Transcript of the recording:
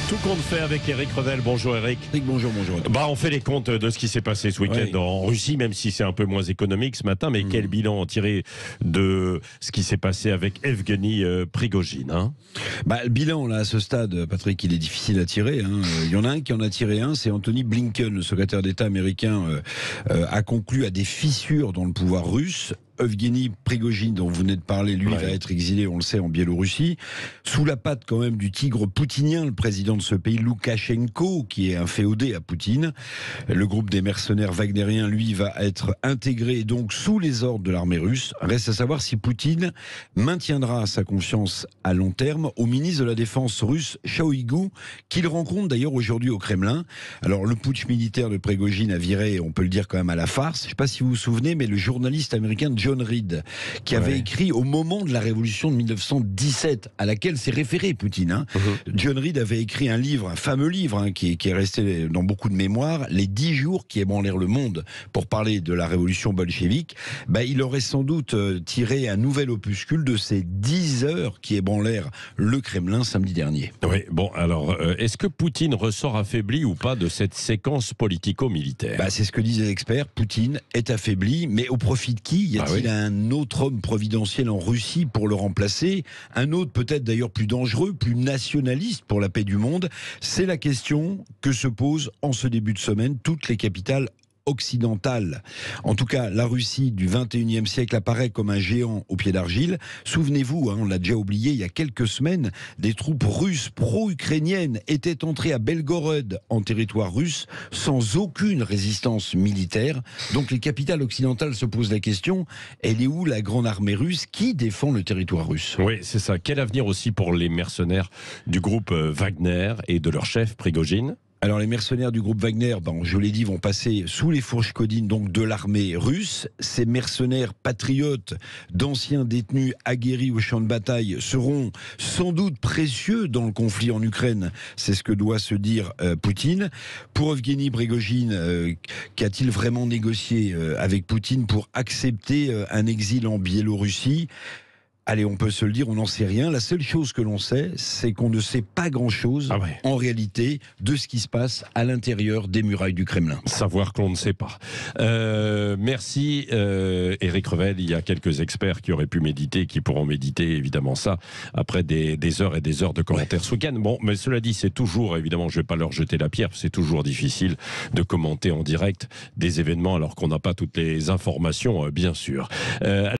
Tout compte fait avec Eric Revel. Bonjour Eric. Bonjour. On fait les comptes de ce qui s'est passé ce week-end en Russie, même si c'est un peu moins économique ce matin. Mais quel bilan tiré de ce qui s'est passé avec Evgeny Prigojine, hein? Le bilan, là, à ce stade, Patrick, il est difficile à tirer. Il y en a un qui en a tiré un, c'est Anthony Blinken, le secrétaire d'État américain, a conclu à des fissures dans le pouvoir russe. Evgeny Prigojine, dont vous venez de parler, lui, va être exilé, on le sait, en Biélorussie, sous la patte quand même du tigre poutinien, le président de ce pays, Loukachenko, qui est un féodé à Poutine. Le groupe des mercenaires wagnériens, lui, va être intégré donc sous les ordres de l'armée russe. Reste à savoir si Poutine maintiendra sa confiance à long terme au ministre de la Défense russe, Shoigu, qu'il rencontre d'ailleurs aujourd'hui au Kremlin. Alors, le putsch militaire de Prigojine a viré, on peut le dire quand même, à la farce. Je ne sais pas si vous vous souvenez, mais le journaliste américain John Reed, qui avait écrit au moment de la révolution de 1917, à laquelle s'est référé Poutine. John Reed avait écrit un livre, un fameux livre, qui est resté dans beaucoup de mémoires, Les 10 jours qui ébranlèrent le monde, pour parler de la révolution bolchevique. Il aurait sans doute tiré un nouvel opuscule de ces 10 heures qui ébranlèrent le Kremlin samedi dernier. Oui, alors, est-ce que Poutine ressort affaibli ou pas de cette séquence politico-militaire? C'est ce que disent les experts. Poutine est affaibli, mais au profit de qui? Y a-t-il un autre homme providentiel en Russie pour le remplacer? Un autre peut-être d'ailleurs plus dangereux, plus nationaliste pour la paix du monde? C'est la question que se posent en ce début de semaine toutes les capitales occidentale. En tout cas, la Russie du 21e siècle apparaît comme un géant au pied d'argile. Souvenez-vous, on l'a déjà oublié, il y a quelques semaines, des troupes russes pro-ukrainiennes étaient entrées à Belgorod, en territoire russe, sans aucune résistance militaire. Donc les capitales occidentales se posent la question, elle est où la grande armée russe qui défend le territoire russe? Oui, c'est ça. Quel avenir aussi pour les mercenaires du groupe Wagner et de leur chef Prigojine? Alors les mercenaires du groupe Wagner, je l'ai dit, vont passer sous les fourches codines donc de l'armée russe. Ces mercenaires patriotes d'anciens détenus aguerris au champ de bataille seront sans doute précieux dans le conflit en Ukraine. C'est ce que doit se dire Poutine. Pour Evgeny Prigojine, qu'a-t-il vraiment négocié avec Poutine pour accepter un exil en Biélorussie? Allez, on peut se le dire, on n'en sait rien. La seule chose que l'on sait, c'est qu'on ne sait pas grand-chose, en réalité, de ce qui se passe à l'intérieur des murailles du Kremlin. Savoir que l'on ne sait pas. Merci, Eric Revel. Il y a quelques experts qui auraient pu méditer, qui pourront méditer, évidemment, ça, après des heures et des heures de commentaires ce week-end. Mais cela dit, c'est toujours, évidemment, je ne vais pas leur jeter la pierre, c'est toujours difficile de commenter en direct des événements alors qu'on n'a pas toutes les informations, bien sûr.